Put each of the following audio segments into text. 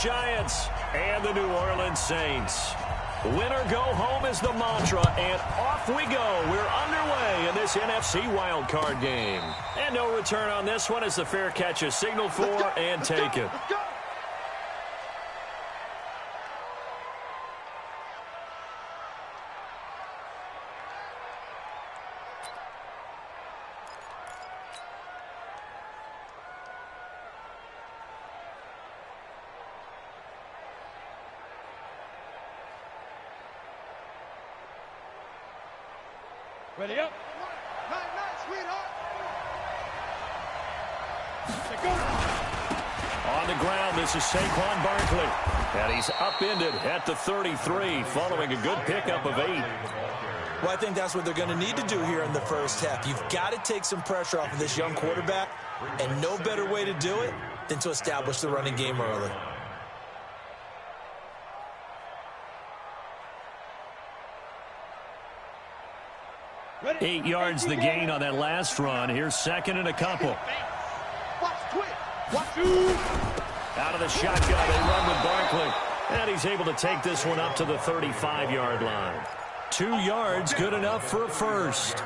Giants and the New Orleans Saints. Win or go home is the mantra, and off we go. We're underway in this NFC wildcard game. And no return on this one as the fair catch is signaled for and taken. Ready up. Night, sweetheart. On the ground, this is Saquon Barkley. And he's upended at the 33 following a good pickup of 8. Well, I think that's what they're going to need to do here in the first half. You've got to take some pressure off of this young quarterback, and no better way to do it than to establish the running game early. Ready. 8 yards the gain on that last run. Here's second and a couple. Out of the shotgun, they run with Barkley. And he's able to take this one up to the 35-yard line. 2 yards, good enough for a first.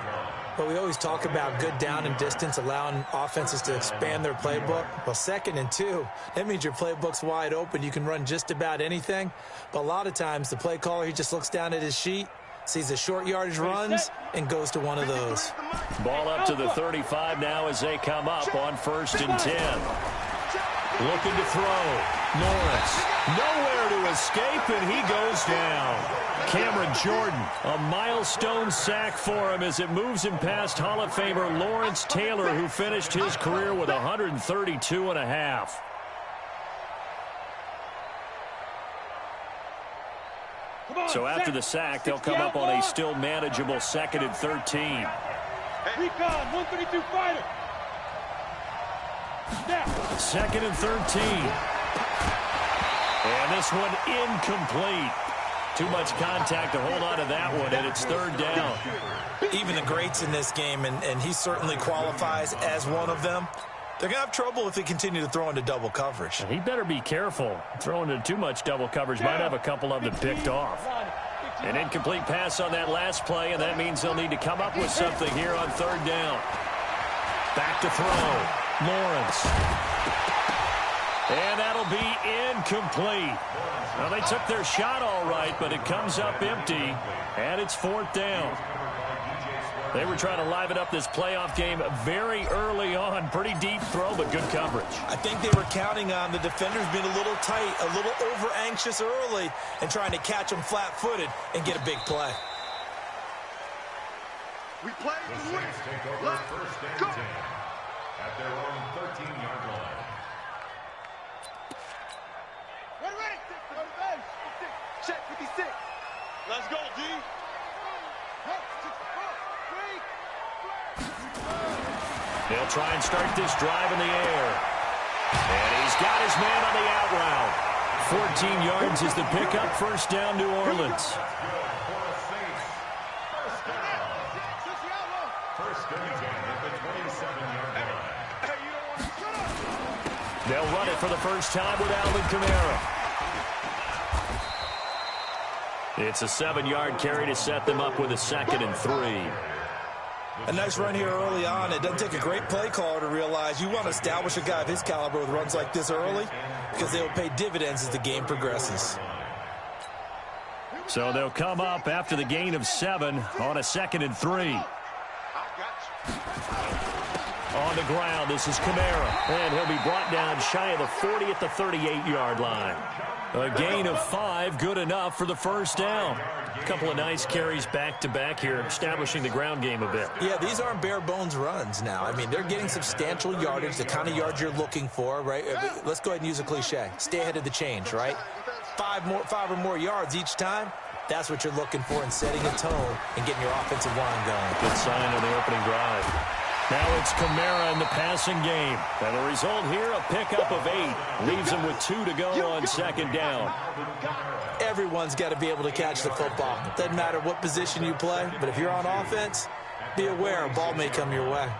But we always talk about good down and distance, allowing offenses to expand their playbook. Well, 2nd and 2, that means your playbook's wide open. You can run just about anything. But a lot of times, the play caller, he just looks down at his sheet, sees the short yardage runs, and goes to one of those. Ball up to the 35 now as they come up on 1st and 10. Looking to throw. Lawrence. Nowhere to escape, and he goes down. Cameron Jordan, a milestone sack for him as it moves him past Hall of Famer Lawrence Taylor, who finished his career with 132 and a half. So after the sack, they'll come up on a still manageable 2nd and 13. Recon, 132 fighter. Now. 2nd and 13. And this one incomplete. Too much contact to hold on to that one, and it's 3rd down. Even the greats in this game, and he certainly qualifies as one of them, they're going to have trouble if they continue to throw into double coverage. He better be careful. Throwing into too much double coverage might have a couple of them picked off. An incomplete pass on that last play, and that means they'll need to come up with something here on 3rd down. Back to throw. Lawrence. And that'll be incomplete. Well, they took their shot all right, but it comes up empty, and it's 4th down. They were trying to liven up this playoff game very early on. Pretty deep throw, but good coverage. I think they were counting on the defenders being a little tight, a little over-anxious early, and trying to catch them flat-footed and get a big play. We play the win. Let's go. At their own 13-yard line. Ready. Check 56. Let's go, D. They'll try and start this drive in the air. And he's got his man on the out route. 14 yards is the pickup. 1st down, New Orleans. They'll run it for the first time with Alvin Kamara. It's a 7-yard carry to set them up with a 2nd and 3. A nice run here early on. It doesn't take a great play caller to realize you want to establish a guy of his caliber with runs like this early because they will pay dividends as the game progresses. So they'll come up after the gain of 7 on a 2nd and 3. On the ground, this is Kamara, and he'll be brought down shy of the 40 at the 38-yard line. A gain of 5, good enough for the 1st down. A couple of nice carries back-to-back here, establishing the ground game a bit. Yeah, these aren't bare-bones runs now. I mean, they're getting substantial yardage, the kind of yards you're looking for, right? Let's go ahead and use a cliche. Stay ahead of the change, right? 5 or more yards each time. That's what you're looking for in setting a tone and getting your offensive line going. Good sign on the opening drive. Now it's Kamara in the passing game. And the result here, a pickup of 8. Leaves him with 2 to go on 2nd down. Everyone's got to be able to catch the football. Doesn't matter what position you play, but if you're on offense, be aware a ball may come your way.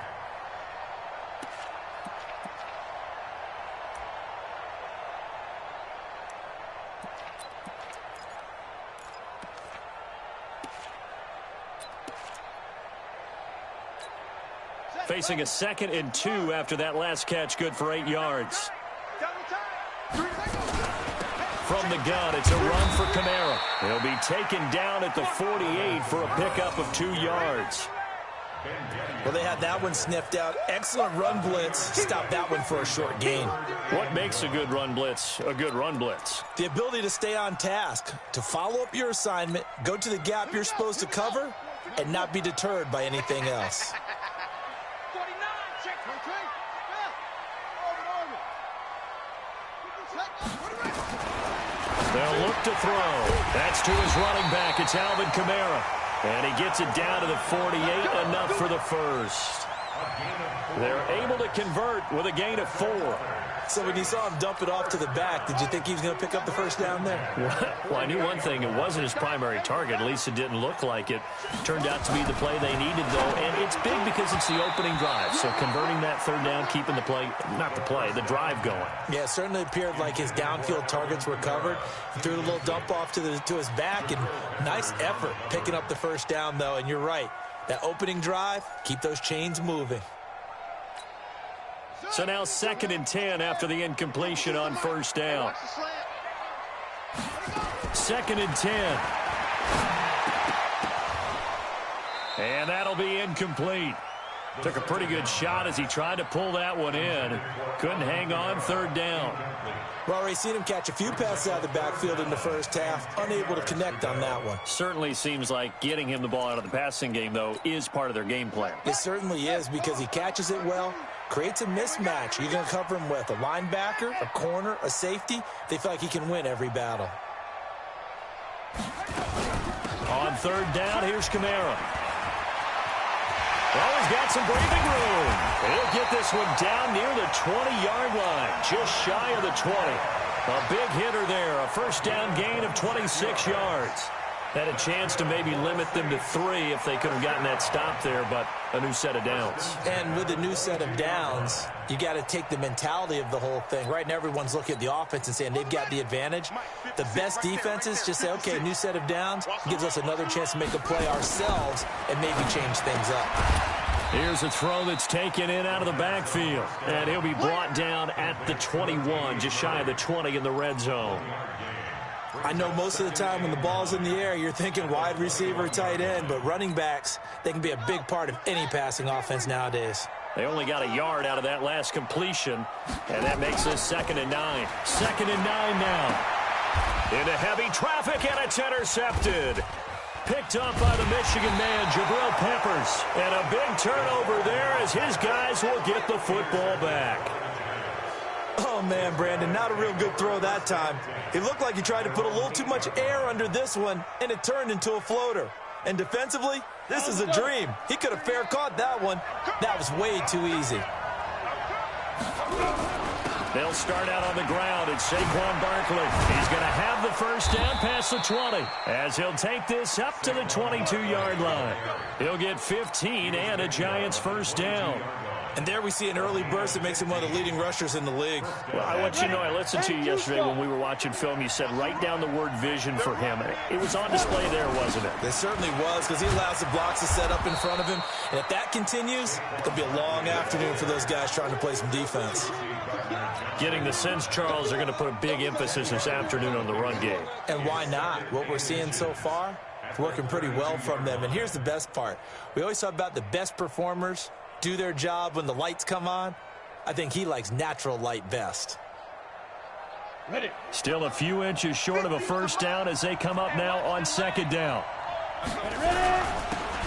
facing a 2nd and 2 after that last catch, good for 8 yards. From the gun, it's a run for Kamara. He'll be taken down at the 48 for a pickup of 2 yards. Well, they had that one sniffed out. Excellent run blitz. Stop that one for a short gain. What makes a good run blitz a good run blitz? The ability to stay on task, to follow up your assignment, go to the gap you're supposed to cover, and not be deterred by anything else. They'll look to throw. That's to his running back. It's Alvin Kamara. And he gets it down to the 48, enough for the first. They're able to convert with a gain of 4. So when you saw him dump it off to the back, did you think he was going to pick up the first down there? Well, I knew one thing. It wasn't his primary target. At least it didn't look like it. Turned out to be the play they needed, though. And it's big because it's the opening drive. So converting that 3rd down, keeping the play, not the play, the drive going. Yeah, it certainly appeared like his downfield targets were covered. He threw a little dump off to his back, and nice effort picking up the first down, though. And you're right. That opening drive, keep those chains moving. So now 2nd and 10 after the incompletion on 1st down. 2nd and 10. And that'll be incomplete. Took a pretty good shot as he tried to pull that one in. Couldn't hang on 3rd down. Well, already seen him catch a few passes out of the backfield in the first half. Unable to connect on that one. Certainly seems like getting him the ball out of the passing game, though, is part of their game plan. It certainly is because he catches it well, creates a mismatch. You're going to cover him with a linebacker, a corner, a safety. They feel like he can win every battle. On 3rd down, here's Kamara. Well, he's got some breathing room. He'll get this one down near the 20-yard line, just shy of the 20. A big hitter there, a 1st down gain of 26 yards. Had a chance to maybe limit them to 3 if they could have gotten that stop there, but a new set of downs. And with a new set of downs, you got to take the mentality of the whole thing. Right now, everyone's looking at the offense and saying they've got the advantage. The best defenses just say, okay, new set of downs gives us another chance to make a play ourselves and maybe change things up. Here's a throw that's taken in out of the backfield. And he'll be brought down at the 21, just shy of the 20 in the red zone. I know most of the time when the ball's in the air, you're thinking wide receiver, tight end, but running backs, they can be a big part of any passing offense nowadays. They only got a yard out of that last completion, and that makes this 2nd and 9. 2nd and 9 now. Into heavy traffic, and it's intercepted. Picked up by the Michigan man, Jabril Peppers. And a big turnover there as his guys will get the football back. Oh, man, Brandon, not a real good throw that time. It looked like he tried to put a little too much air under this one, and it turned into a floater. And defensively, this is a dream. He could have fair caught that one. That was way too easy. They'll start out on the ground. It's Saquon Barkley. He's going to have the 1st down past the 20 as he'll take this up to the 22-yard line. He'll get 15 and a Giants 1st down. And there we see an early burst that makes him one of the leading rushers in the league. Well, I want you to know, I listened to you yesterday when we were watching film. You said write down the word vision for him. It was on display there, wasn't it? It certainly was, because he allows the blocks to set up in front of him. And if that continues, it'll be a long afternoon for those guys trying to play some defense. Getting the sense, Charles, they're going to put a big emphasis this afternoon on the run game. And why not? What we're seeing so far, it's working pretty well from them. And here's the best part. We always talk about the best performers do their job when the lights come on. I think he likes natural light best. Still a few inches short of a 1st down as they come up now on 2nd down.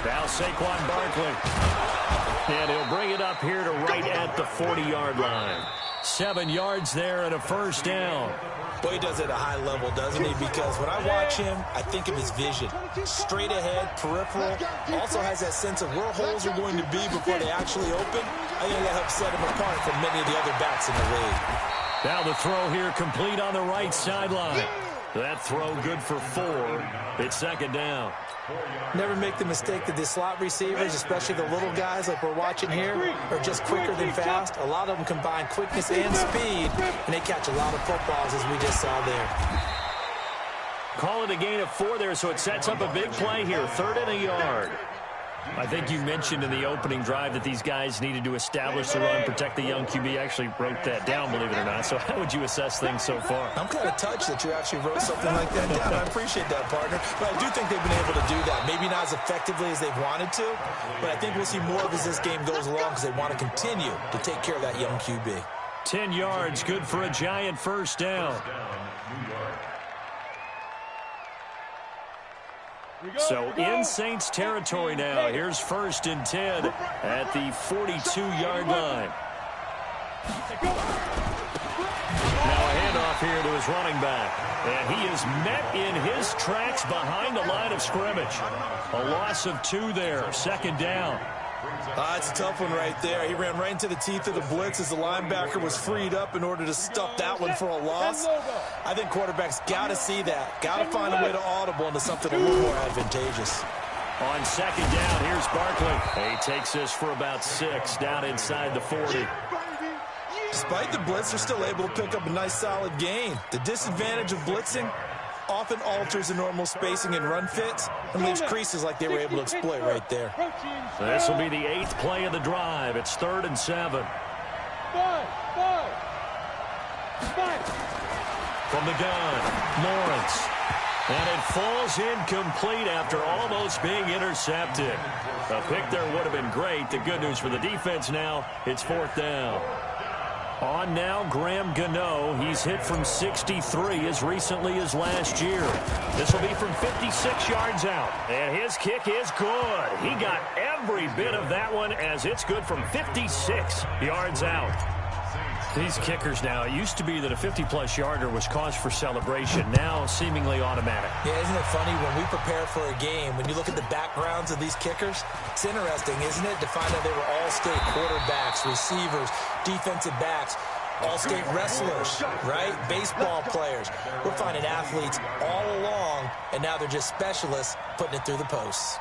Now Saquon Barkley. And he'll bring it up here to right at the 40-yard line. 7 yards there and a 1st down. Boy, he does it at a high level, doesn't he? Because when I watch him, I think of his vision. Straight ahead, peripheral. Also has that sense of where holes are going to be before they actually open. I think that helps set him apart from many of the other backs in the league. Now the throw here complete on the right sideline. That throw good for 4. It's 2nd down. Never make the mistake that the slot receivers, especially the little guys like we're watching here, are just quicker than fast. A lot of them combine quickness and speed, and they catch a lot of footballs, as we just saw there. Call it a gain of 4 there, so it sets up a big play here. 3rd and a yard. I think you mentioned in the opening drive that these guys needed to establish the run, protect the young QB. I actually wrote that down, believe it or not. So how would you assess things so far? I'm kind of touched that you actually wrote something like that down. I appreciate that, partner. But I do think they've been able to do that. Maybe not as effectively as they've wanted to, but I think we'll see more of as this game goes along because they want to continue to take care of that young QB. 10 yards, good for a Giant first down. So in Saints territory now. Here's 1st and 10 at the 42-yard line. Now a handoff here to his running back. And he is met in his tracks behind the line of scrimmage. A loss of 2 there. 2nd down. It's a tough one right there. He ran right into the teeth of the blitz as the linebacker was freed up in order to stuff that one for a loss. I think quarterbacks got to see that. Got to find a way to audible into something a little more advantageous. On 2nd down, here's Barkley. He takes this for about 6 down inside the 40. Despite the blitz, they're still able to pick up a nice solid gain. The disadvantage of blitzing often alters the normal spacing and run fits and leaves creases like they were able to exploit right there. This will be the 8th play of the drive. It's 3rd and 7. From the gun, Lawrence. And it falls incomplete after almost being intercepted. A pick there would have been great. The good news for the defense now, it's 4th down. On now, Graham Gano. He's hit from 63 as recently as last year. This will be from 56 yards out. And his kick is good. He got every bit of that one as it's good from 56 yards out. These kickers now, it used to be that a 50-plus yarder was cause for celebration. Now, seemingly automatic. Yeah, isn't it funny when we prepare for a game, when you look at the backgrounds of these kickers, it's interesting, isn't it, to find out they were all-state quarterbacks, receivers, defensive backs, all-state wrestlers, right? Baseball players. We're finding athletes all along, and now they're just specialists putting it through the posts.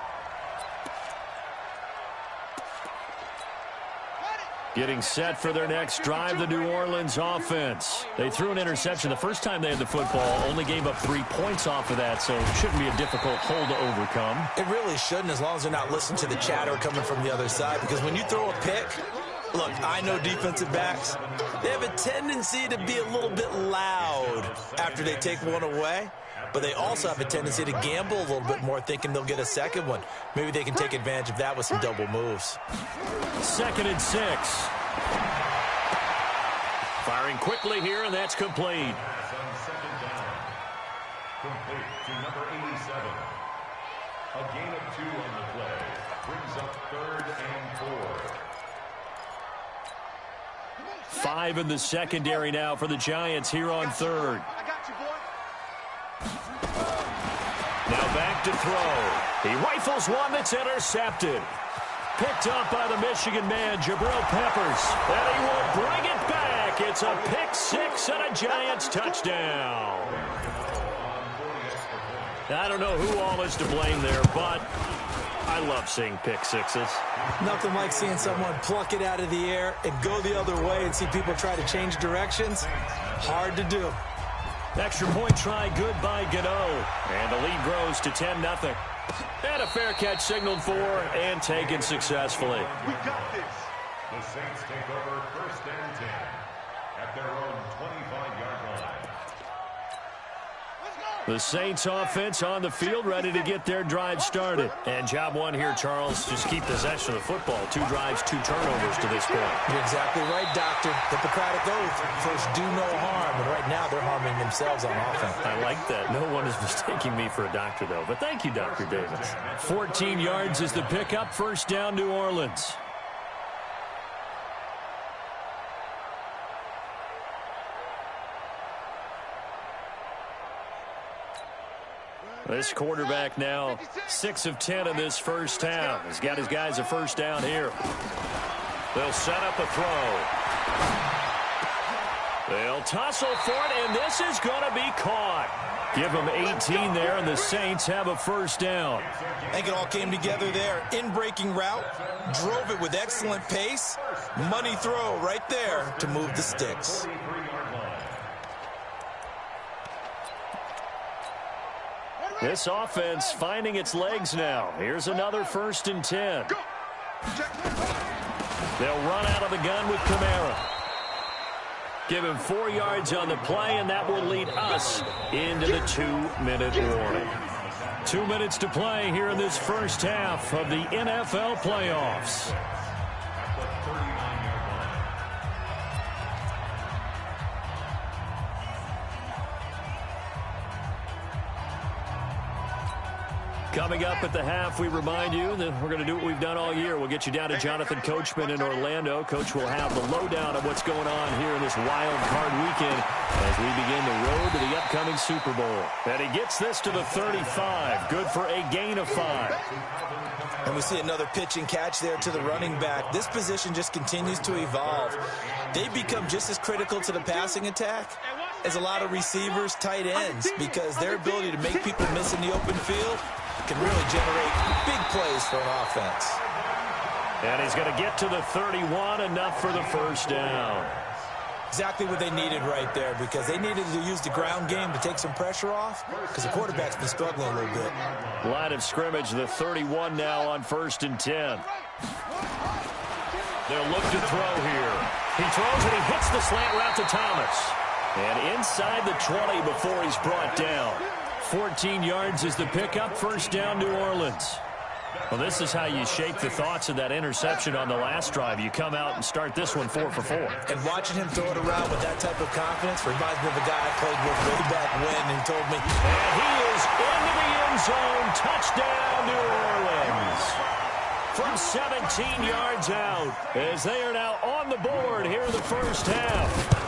Getting set for their next drive, the New Orleans offense. They threw an interception the first time they had the football, only gave up 3 points off of that, so it shouldn't be a difficult hole to overcome. It really shouldn't, as long as they're not listening to the chatter coming from the other side, because when you throw a pick, look, I know defensive backs, they have a tendency to be a little bit loud after they take one away. But they also have a tendency to gamble a little bit more, thinking they'll get a second one. Maybe they can take advantage of that with some double moves. 2nd and 6. Firing quickly here, and that's complete. Complete to number 87. A gain of 2 on the play. Brings up 3rd and 4. 5 in the secondary now for the Giants here on 3rd. Now back to throw. He rifles one that's intercepted. Picked up by the Michigan man, Jabril Peppers. And he will bring it back. It's a pick 6 and a Giants touchdown. I don't know who all is to blame there, but I love seeing pick 6s. Nothing like seeing someone pluck it out of the air and go the other way and see people try to change directions. Hard to do. Extra point try, good by Gano. And the lead grows to 10-0. And a fair catch signaled for and taken successfully. We got this. The Saints take over 1st and 10 at their own 25-yard line. The Saints offense on the field, ready to get their drive started. And job one here, Charles, just keep possession of the football. 2 drives, 2 turnovers to this point. You're exactly right, Doctor. Hippocratic oath. First, do no harm. And right now, they're harming themselves on offense. I like that. No one is mistaking me for a doctor, though. But thank you, Dr. Davis. 14 yards is the pickup. 1st down, New Orleans. This quarterback now 6 of 10 in this first half. He's got his guys a 1st down here. They'll set up a throw. They'll tussle for it, and this is going to be caught. Give them 18 there, and the Saints have a 1st down. I think it all came together there. In-breaking route, drove it with excellent pace. Money throw right there to move the sticks. This offense finding its legs now. Here's another 1st and 10. They'll run out of the gun with Kamara. Give him 4 yards on the play, and that will lead us into the 2-minute warning. 2 minutes to play here in this first half of the NFL playoffs. Coming up at the half, we remind you that we're going to do what we've done all year. We'll get you down to Jonathan Coachman in Orlando. Coach will have the lowdown of what's going on here in this wild card weekend as we begin the road to the upcoming Super Bowl. And he gets this to the 35. Good for a gain of 5. And we see another pitch and catch there to the running back. This position just continues to evolve. They become just as critical to the passing attack as a lot of receivers, tight ends, because their ability to make people miss in the open field can really generate big plays for an offense. And he's going to get to the 31, enough for the first down. Exactly what they needed right there, because they needed to use the ground game to take some pressure off, because the quarterback's been struggling a little bit. Line of scrimmage, the 31 now on 1st and 10. They'll look to throw here. He throws and he hits the slant route to Thomas. And inside the 20 before he's brought down. 14 yards is the pickup. First down, New Orleans. Well, this is how you shake the thoughts of that interception on the last drive. You come out and start this one 4 for 4. And watching him throw it around with that type of confidence reminds me of a guy I played with way back when, and he told me. And he is into the end zone. Touchdown, New Orleans. From 17 yards out, as they are now on the board here in the first half.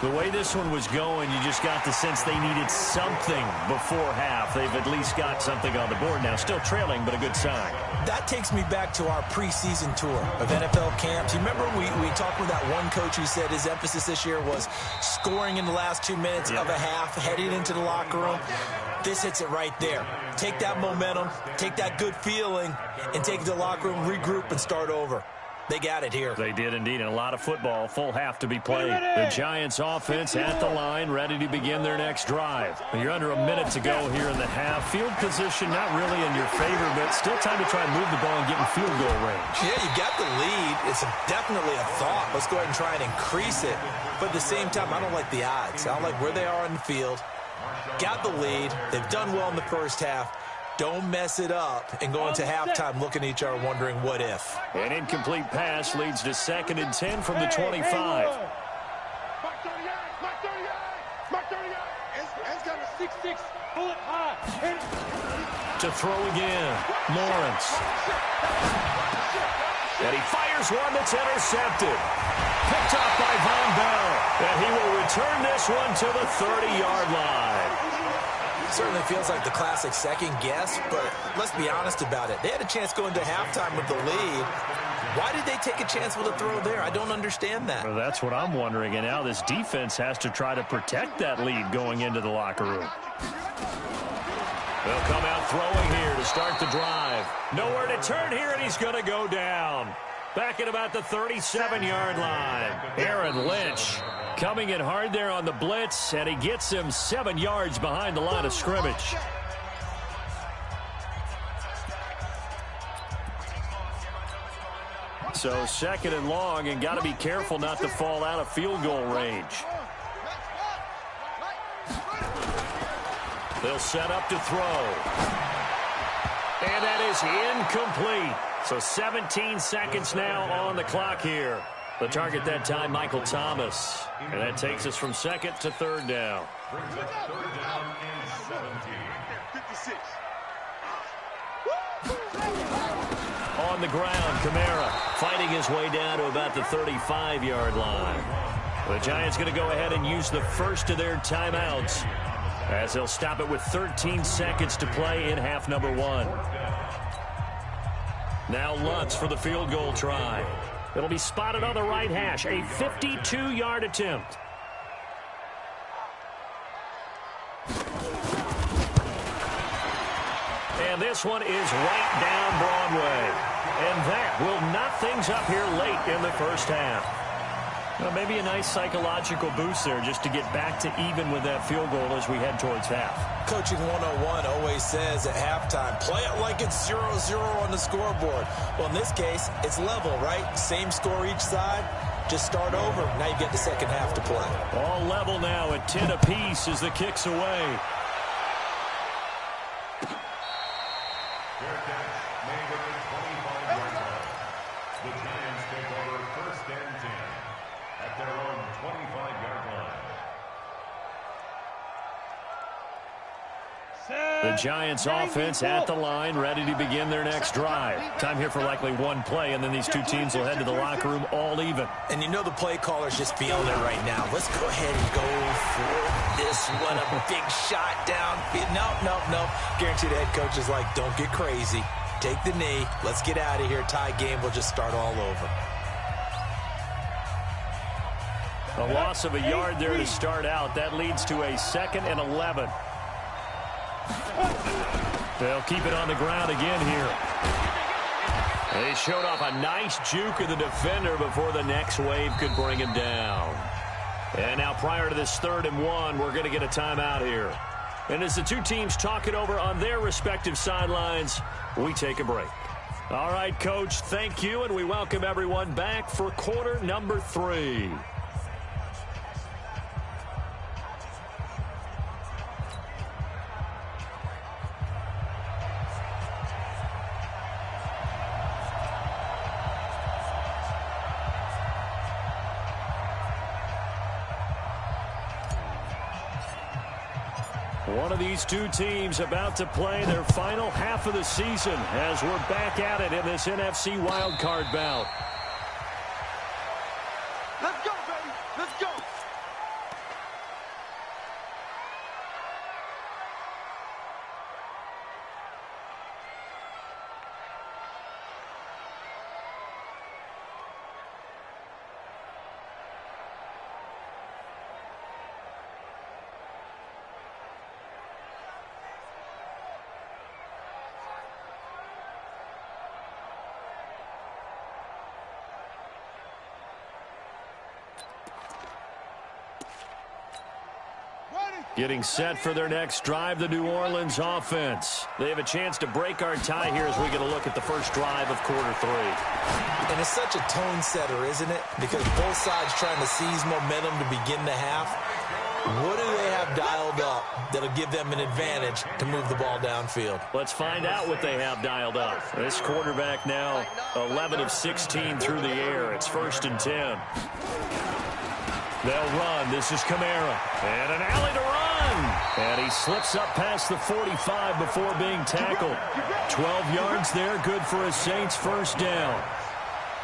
The way this one was going, you just got the sense they needed something before half. They've at least got something on the board now. Still trailing, but a good sign. That takes me back to our preseason tour of NFL camps. You remember we talked with that one coach who said his emphasis this year was scoring in the last 2 minutes of a half, heading into the locker room. This hits it right there. Take that momentum, take that good feeling, and take it to the locker room, regroup, and start over. They got it here. They did indeed, and a lot of football, full half to be played. The Giants offense at the line, ready to begin their next drive. You're under a minute to go here in the half. Field position not really in your favor, but still time to try and move the ball and get in field goal range. Yeah, you got the lead. It's definitely a thought. Let's go ahead and try and increase it. But at the same time, I don't like the odds. I don't like where they are on the field. Got the lead. They've done well in the first half. Don't mess it up and go into halftime looking at each other wondering what if. An incomplete pass leads to 2nd and 10 from the 25. To throw again, Lawrence. And he fires one that's intercepted. Picked off by Von Bell. And he will return this one to the 30-yard line. Certainly feels like the classic second guess, but let's be honest about it. They had a chance going into halftime with the lead. Why did they take a chance with a throw there? I don't understand that. Well, that's what I'm wondering, and now this defense has to try to protect that lead going into the locker room. They'll come out throwing here to start the drive. Nowhere to turn here, and he's going to go down. Back at about the 37-yard line. Aaron Lynch coming in hard there on the blitz, and he gets him 7 yards behind the line of scrimmage. So 2nd and long, and got to be careful not to fall out of field goal range. They'll set up to throw. And that is incomplete. So 17 seconds now on the clock here. The target that time, Michael Thomas. And that takes us from 2nd to 3rd down. Brings up 3rd down and 17. 56. On the ground, Kamara fighting his way down to about the 35-yard line. The Giants going to go ahead and use the first of their timeouts as they'll stop it with 13 seconds to play in half number 1. Now Lutz for the field goal try. It'll be spotted on the right hash, a 52-yard attempt. And this one is right down Broadway. And that will knock things up here late in the first half. Well, maybe a nice psychological boost there just to get back to even with that field goal as we head towards half. Coaching 101 always says at halftime, play it like it's 0-0 on the scoreboard. Well, in this case, it's level, right? Same score each side. Just start over. Now you get the second half to play. All level now at 10 apiece as the kick's away. The Giants take over first and 10 at their own 25-yard line. The Giants offense at the line, ready to begin their next drive. Time here for likely one play, and then these two teams will head to the locker room all even. And you know the play caller's just feeling it right now. Let's go ahead and go for this one. A big shot down. Nope. Guarantee the head coach is like, don't get crazy. Take the knee. Let's get out of here. Tie game will just start all over. A loss of a yard there to start out. That leads to a 2nd and 11. They'll keep it on the ground again here. They showed off a nice juke of the defender before the next wave could bring him down. And now prior to this 3rd and 1, we're going to get a timeout here. And as the two teams talk it over on their respective sidelines, we take a break. All right, Coach, thank you, and we welcome everyone back for quarter number 3. One of these two teams about to play their final half of the season as we're back at it in this NFC wildcard bout. Let's go, baby. Let's go. Getting set for their next drive, the New Orleans offense. They have a chance to break our tie here as we get a look at the first drive of quarter 3. And it's such a tone setter, isn't it? Because both sides trying to seize momentum to begin the half. What do they have dialed up that'll give them an advantage to move the ball downfield? Let's find out what they have dialed up. This quarterback now 11 of 16 through the air. It's 1st and 10. They'll run. This is Kamara. And an alley to run. And he slips up past the 45 before being tackled. 12 yards there. Good for a Saints first down.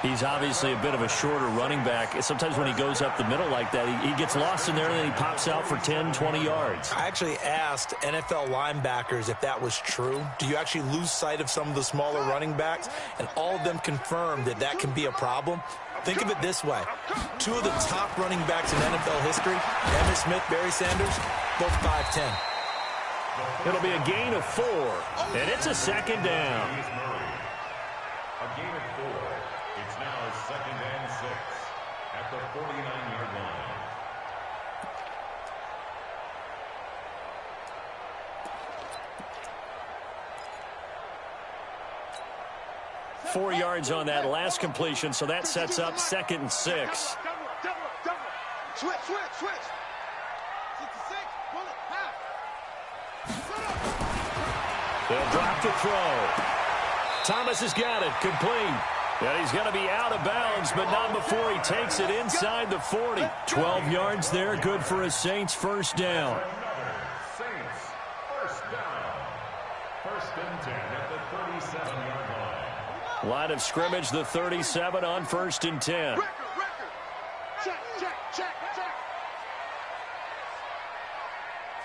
He's obviously a bit of a shorter running back. Sometimes when he goes up the middle like that, he gets lost in there and then he pops out for 10, 20 yards. I actually asked NFL linebackers if that was true. Do you actually lose sight of some of the smaller running backs? And all of them confirmed that that can be a problem. Think of it this way. 2 of the top running backs in NFL history, Emmitt Smith, Barry Sanders, both 5'10". It'll be a gain of 4, and it's a 2nd down. A gain of 4. It's now 2nd and 6 at the 49-yard line. Four yards on that last completion, so that sets up 2nd and 6. Switch. 66, pull it, half. They'll drop the throw. Thomas has got it, complete. And he's going to be out of bounds, but not before he takes it inside the 40. 12 yards there, good for a Saints first down. Saints first down. 1st and 10 at the 37-yard line. Line of scrimmage, the 37 on 1st and 10. Record. Check.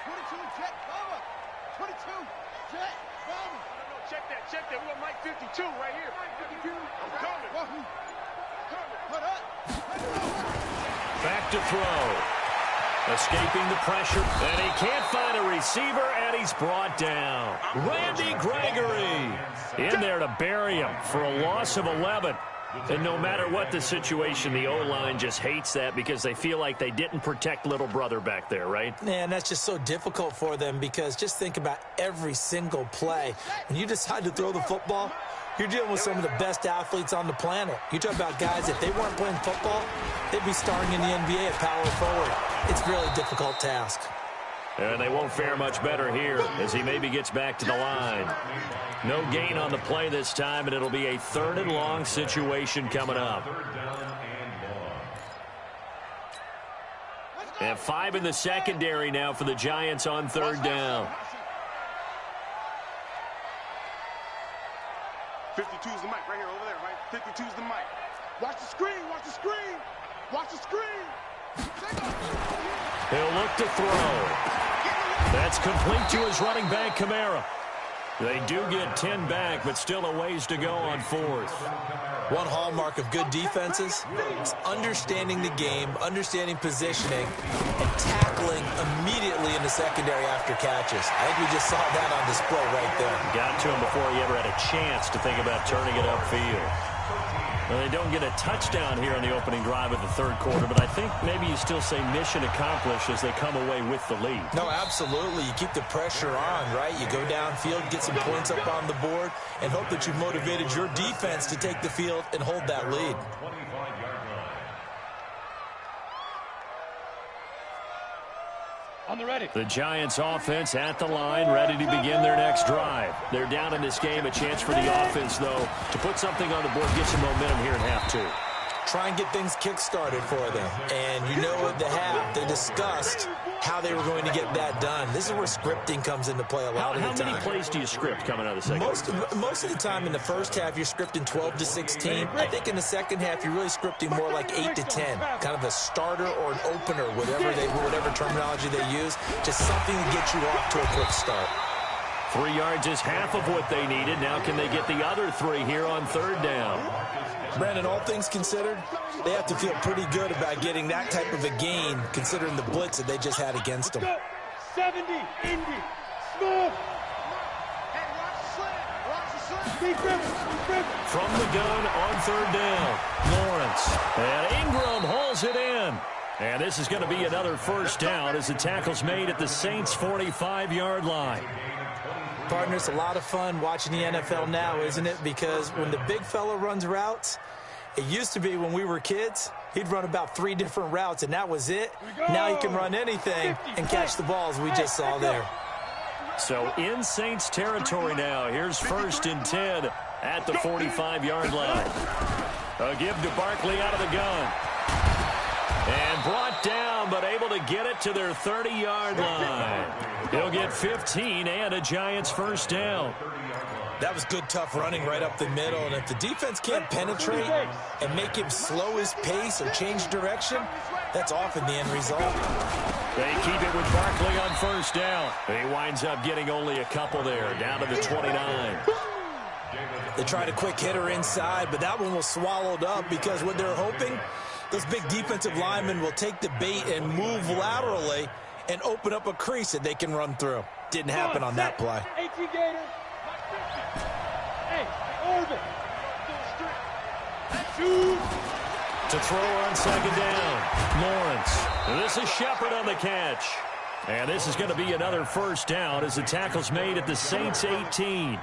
22, check, cover. 22, check, cover. Check that. We got Mike 52 right here. I'm coming. Put up. Back to throw. Escaping the pressure, and he can't find a receiver, and he's brought down. Randy Gregory in there to bury him for a loss of 11. And no matter what the situation, the O-line just hates that because they feel like they didn't protect little brother back there, right? Man, that's just so difficult for them because just think about every single play. When you decide to throw the football, you're dealing with some of the best athletes on the planet. You talk about guys, if they weren't playing football, they'd be starring in the NBA at power forward. It's a really difficult task. And they won't fare much better here as he maybe gets back to the line. No gain on the play this time, and it'll be a 3rd and long situation coming up. And 5 in the secondary now for the Giants on 3rd down. 52's the mic right here, over there, right? 52's the mic. Watch the screen, watch the screen. Watch the screen. He'll look to throw. That's complete to his running back, Kamara. They do get 10 back, but still a ways to go on 4th. One hallmark of good defenses is understanding the game, understanding positioning, and tackling immediately in the secondary after catches. I think we just saw that on display right there. Got to him before he ever had a chance to think about turning it upfield. Well, they don't get a touchdown here in the opening drive of the 3rd quarter, but I think maybe you still say mission accomplished as they come away with the lead. No, absolutely. You keep the pressure on, right? You go downfield, get some points up on the board, and hope that you've motivated your defense to take the field and hold that lead. On the ready. The Giants offense at the line, ready to begin their next drive. They're down in this game. A chance for the offense, though, to put something on the board, get some momentum here in half 2. Try and get things kick-started for them. And you know at the half, they discussed how they were going to get that done. This is where scripting comes into play a lot of the time. How many plays do you script coming out of the second? Most of the time in the first half, you're scripting 12 to 16. I think in the second half, you're really scripting more like 8 to 10. Kind of a starter or an opener, whatever terminology they use. Just something to get you off to a quick start. 3 yards is half of what they needed. Now can they get the other 3 here on 3rd down? Brandon, all things considered, they have to feel pretty good about getting that type of a gain, considering the blitz that they just had against them. 70, Indy, smooth. Hey, watch the slant. From the gun on 3rd down, Lawrence. And Ingram hauls it in. And this is going to be another 1st down as the tackle's made at the Saints' 45-yard line. Partners, a lot of fun watching the NFL now, isn't it? Because when the big fella runs routes, it used to be when we were kids, he'd run about 3 different routes, and that was it. Now he can run anything and catch the balls we just saw there. So in Saints territory now, here's 1st and 10 at the 45-yard line. A give to Barkley out of the gun. And brought down, but able to get it to their 30-yard line. He'll get 15 and a Giants 1st down. That was good, tough running right up the middle. And if the defense can't penetrate and make him slow his pace or change direction, that's often the end result. They keep it with Barkley on 1st down. He winds up getting only a couple there, down to the 29. They tried a quick hitter inside, but that one was swallowed up because what they're hoping, those big defensive linemen will take the bait and move laterally and open up a crease that they can run through. Didn't happen on that play. To throw on 2nd down, Lawrence. This is Shepard on the catch. And this is going to be another 1st down as the tackle's made at the Saints' 18.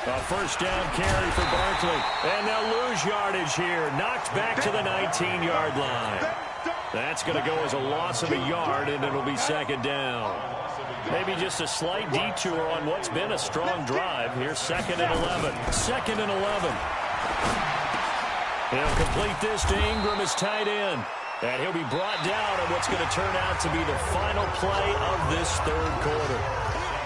A 1st down carry for Barkley. And they'll lose yardage here. Knocked back to the 19-yard line. That's going to go as a loss of a yard, and it'll be 2nd down. Maybe just a slight detour on what's been a strong drive. Here's 2nd and 11. 2nd and 11. He'll complete this to Ingram as tight end. And he'll be brought down on what's going to turn out to be the final play of this 3rd quarter.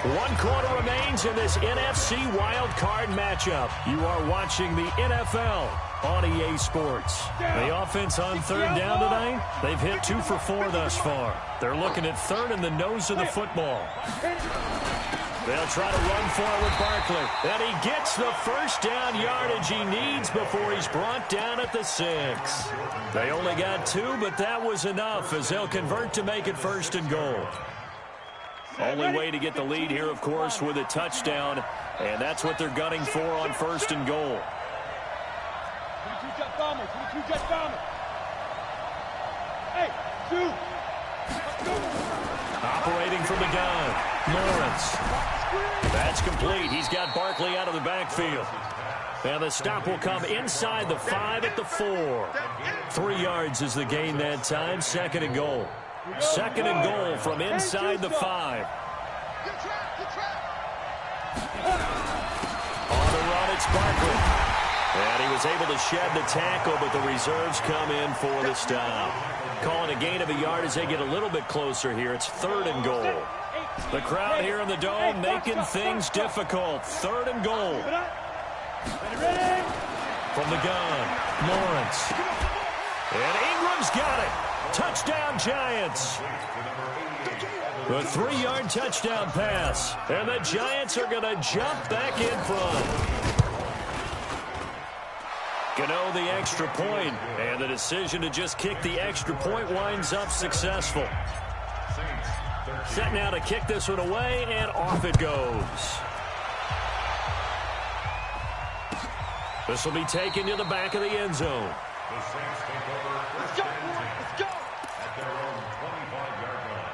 1 quarter remains in this NFC Wild Card matchup. You are watching the NFL on EA Sports. The offense on 3rd down tonight, they've hit 2 for 4 thus far. They're looking at 3rd in the nose of the football. They'll try to run forward Barkley. And he gets the 1st down yardage he needs before he's brought down at the 6. They only got 2, but that was enough as they'll convert to make it 1st and goal. Only way to get the lead here, of course, with a touchdown, and that's what they're gunning for on 1st and goal. 22 jet bomber, 22 jet bomber. Hey, 2. Operating from the gun, Lawrence. That's complete. He's got Barkley out of the backfield. And the stop will come inside the 5 at the 4. 3 yards is the gain that time. 2nd and goal. 2nd and goal from inside the 5. On the run, it's Barkley. And he was able to shed the tackle, but the reserves come in for the stop. Calling a gain of a yard as they get a little bit closer here. It's 3rd and goal. The crowd here in the Dome making things difficult. 3rd and goal. From the gun, Lawrence. And Ingram's got it. Touchdown, Giants. The 3-yard touchdown pass. And the Giants are going to jump back in front. Gano the extra point, and the decision to just kick the extra point winds up successful. Set now to kick this one away, and off it goes. This will be taken to the back of the end zone. The Saints take over. Let's go. Let's go. At their own 25-yard line.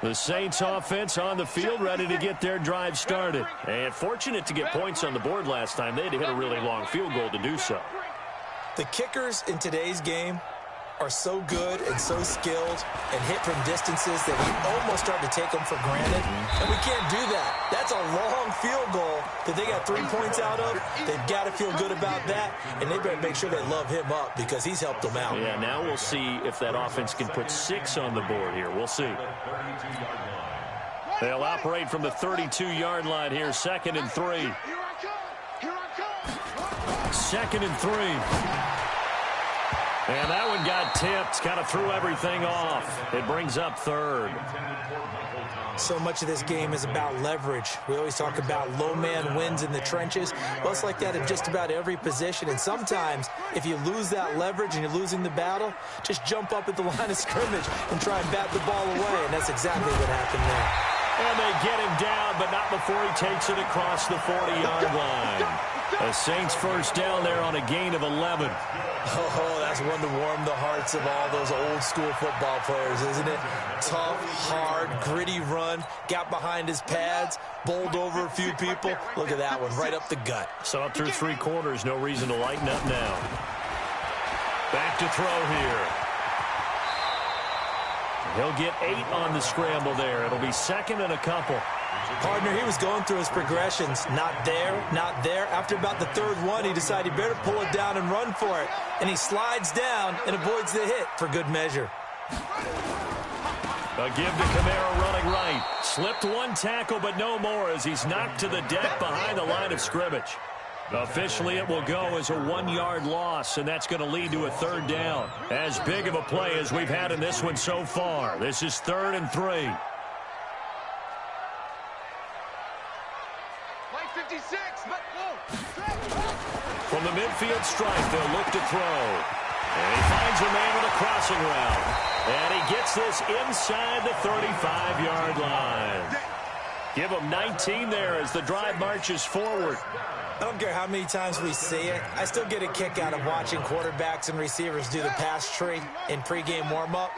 The Saints offense on the field, ready to get their drive started. And fortunate to get points on the board last time. They had to hit a really long field goal to do so. The kickers in today's game are so good and so skilled and hit from distances that we almost start to take them for granted. And we can't do that. That's a long field goal that they got 3 points out of. They've got to feel good about that, and they better make sure they love him up because he's helped them out. Yeah, now we'll see if that offense can put 6 on the board here. We'll see. They'll operate from the 32-yard line here, 2nd and 3. 2nd and 3. And that one got tipped, kind of threw everything off. It brings up 3rd. So much of this game is about leverage. We always talk about low man wins in the trenches. Well, it's like that in just about every position. And sometimes, if you lose that leverage and you're losing the battle, just jump up at the line of scrimmage and try and bat the ball away. And that's exactly what happened there. And they get him down, but not before he takes it across the 40-yard line. The Saints first down there on a gain of 11. Oh, that's one to warm the hearts of all those old-school football players, isn't it? Tough, hard, gritty run, got behind his pads, bowled over a few people. Look at that one, right up the gut. So up through 3 quarters, no reason to lighten up now. Back to throw here. He'll get 8 on the scramble there. It'll be 2nd and a couple. Partner, he was going through his progressions. Not there, not there. After about the 3rd one, he decided he better pull it down and run for it. And he slides down and avoids the hit for good measure. A give to Kamara running right. Slipped 1 tackle, but no more as he's knocked to the deck behind the line of scrimmage. Officially, it will go as a 1-yard loss, and that's going to lead to a 3rd down. As big of a play as we've had in this one so far. This is 3rd and 3. From the midfield stripe, they'll look to throw. And he finds a man with a crossing route. And he gets this inside the 35-yard line. Give him 19 there as the drive marches forward. I don't care how many times we see it. I still get a kick out of watching quarterbacks and receivers do the pass tree in pregame warm-up.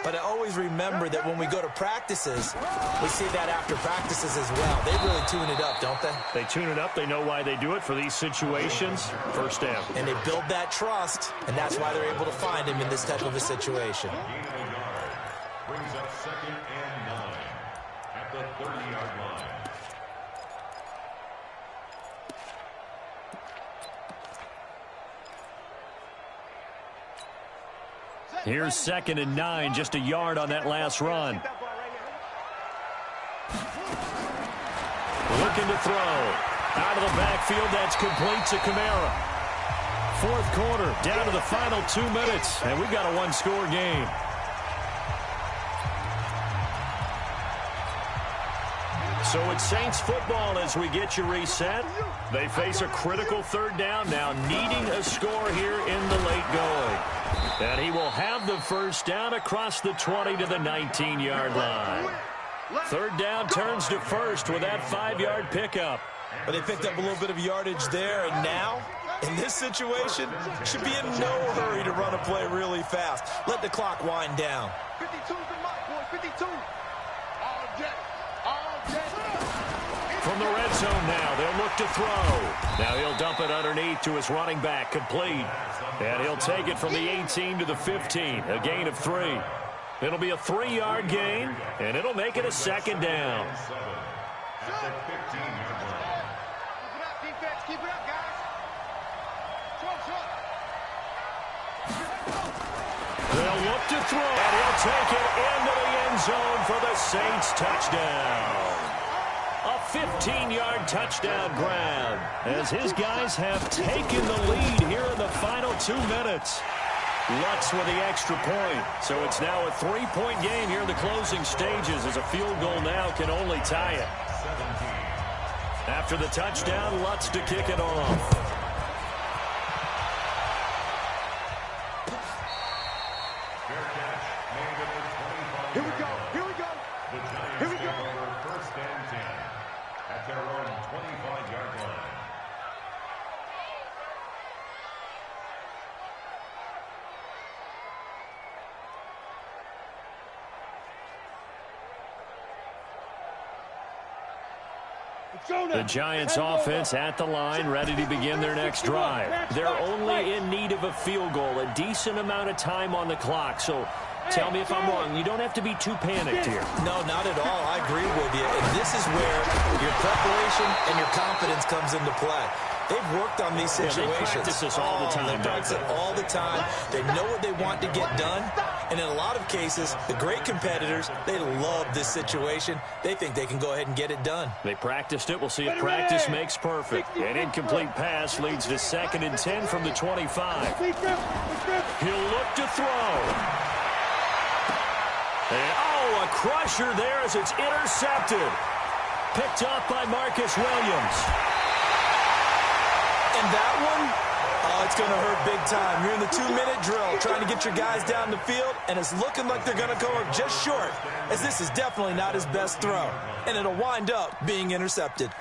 But I always remember that when we go to practices, we see that after practices as well. They really tune it up, don't they? They tune it up. They know why they do it for these situations. First down. And they build that trust, and that's why they're able to find him in this type of a situation. Brings up 2nd and 9 at the 30-yard line. Here's 2nd and 9, just a yard on that last run. Looking to throw. Out of the backfield, that's complete to Kamara. 4th quarter, down to the final 2 minutes, and we've got a 1-score game. So it's Saints football as we get you reset. They face a critical third down now, needing a score here in the late going. And he will have the first down across the 20 to the 19-yard line. Third down turns to first with that 5-yard pickup. But they picked up a little bit of yardage there, and now, in this situation, should be in no hurry to run a play really fast. Let the clock wind down. 52's the mark, boys, 52. All day, all day. From the red zone now, they'll look to throw. Now he'll dump it underneath to his running back, complete. And he'll take it from the 18 to the 15, a gain of 3. It'll be a 3-yard gain, and it'll make it a second down. At the 15-yard line. Keep it up, defense, keep it up, guys. They'll look to throw, and he'll take it into the end zone for the Saints touchdown. A 15-yard touchdown grab as his guys have taken the lead here in the final 2 minutes. Lutz with the extra point. So it's now a 3-point game here in the closing stages as a field goal now can only tie it. 17. After the touchdown, Lutz to kick it off. Fair catch made at the 25-yard Here we go, line. here we go. The Giants Here we take go. over first and 10 at their own 25-yard line. The Giants offense at the line, ready to begin their next drive. They're only in need of a field goal, a decent amount of time on the clock. So tell me if I'm wrong. You don't have to be too panicked here. No, not at all. I agree with you. And this is where your preparation and your confidence comes into play. They've worked on these situations. They practice this all the time. They practice it all the time. They know what they want to get done. And in a lot of cases, the great competitors, they love this situation. They think they can go ahead and get it done. They practiced it. We'll see if practice makes perfect. An incomplete pass leads to 2nd and 10 from the 25. He'll look to throw. And, oh, a crusher there as it's intercepted. Picked up by Marcus Williams. And that one, oh, it's going to hurt big time. You're in the 2-minute drill trying to get your guys down the field, and it's looking like they're going to come up just short, as this is definitely not his best throw. And it'll wind up being intercepted.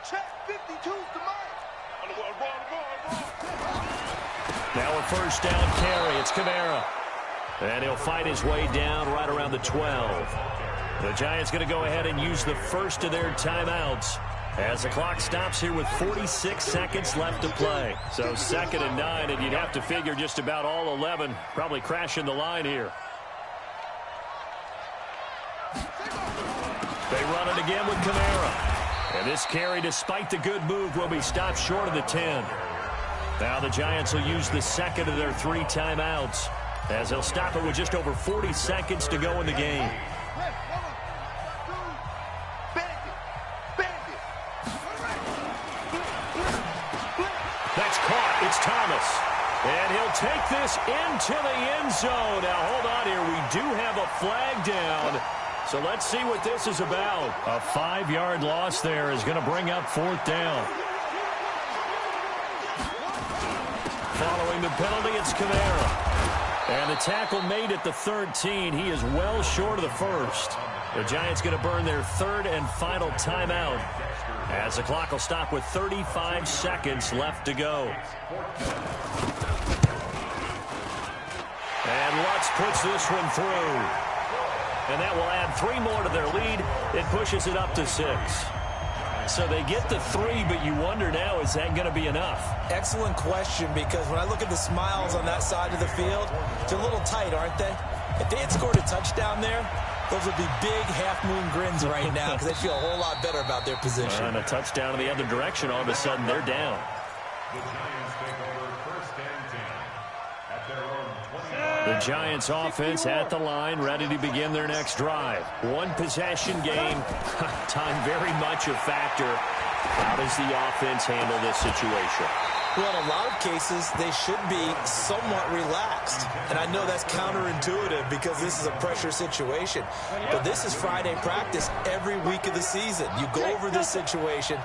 Check 52's the mark. Now a first down carry. It's Kamara. And he'll fight his way down right around the 12. The Giants going to go ahead and use the first of their timeouts as the clock stops here with 46 seconds left to play. So 2nd and 9, and you'd have to figure just about all 11 probably crashing the line here. They run it again with Kamara. And this carry, despite the good move, will be stopped short of the 10. Now the Giants will use the second of their 3 timeouts as they'll stop it with just over 40 seconds to go in the game. That's caught. It's Thomas. And he'll take this into the end zone. Now, hold on here. We do have a flag down. So let's see what this is about. A 5-yard loss there is going to bring up 4th down. Following the penalty, it's Kamara. And the tackle made at the 13. He is well short of the first. The Giants going to burn their 3rd and final timeout as the clock will stop with 35 seconds left to go. And Lutz puts this one through. And that will add 3 more to their lead. It pushes it up to 6. So they get the 3, but you wonder now, is that going to be enough? Excellent question, because when I look at the smiles on that side of the field, they're a little tight, aren't they? If they had scored a touchdown there, those would be big half-moon grins right now because they feel a whole lot better about their position. And a touchdown in the other direction, all of a sudden they're down. The Giants take over first and 10 at their own 25. The Giants offense at the line, ready to begin their next drive. 1 possession game. Time very much a factor. How does the offense handle this situation? Well, in a lot of cases, they should be somewhat relaxed. And I know that's counterintuitive because this is a pressure situation. But this is Friday practice every week of the season. You go over this situation,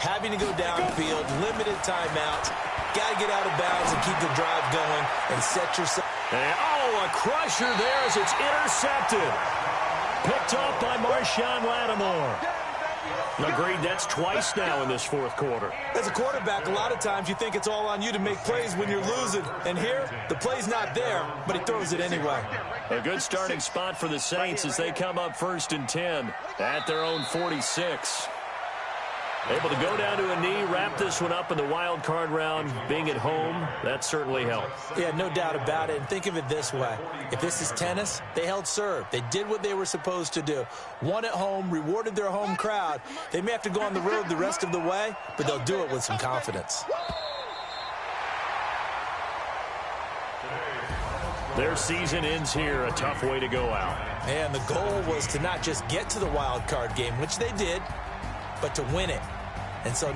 having to go downfield, limited timeouts, got to get out of bounds and keep the drive going and set yourself. And, oh, a crusher there as it's intercepted. Picked off by Marshawn Lattimore. Agreed, that's twice now in this fourth quarter. As a quarterback, a lot of times you think it's all on you to make plays when you're losing. And here, the play's not there, but he throws it anyway. A good starting spot for the Saints as they come up 1st and 10 at their own 46. Able to go down to a knee, wrap this one up in the wild card round. Being at home, that certainly helped. Yeah, no doubt about it. And think of it this way. If this is tennis, they held serve. They did what they were supposed to do. Won at home, rewarded their home crowd. They may have to go on the road the rest of the way, but they'll do it with some confidence. Their season ends here, a tough way to go out. And the goal was to not just get to the wild card game, which they did, but to win it. And so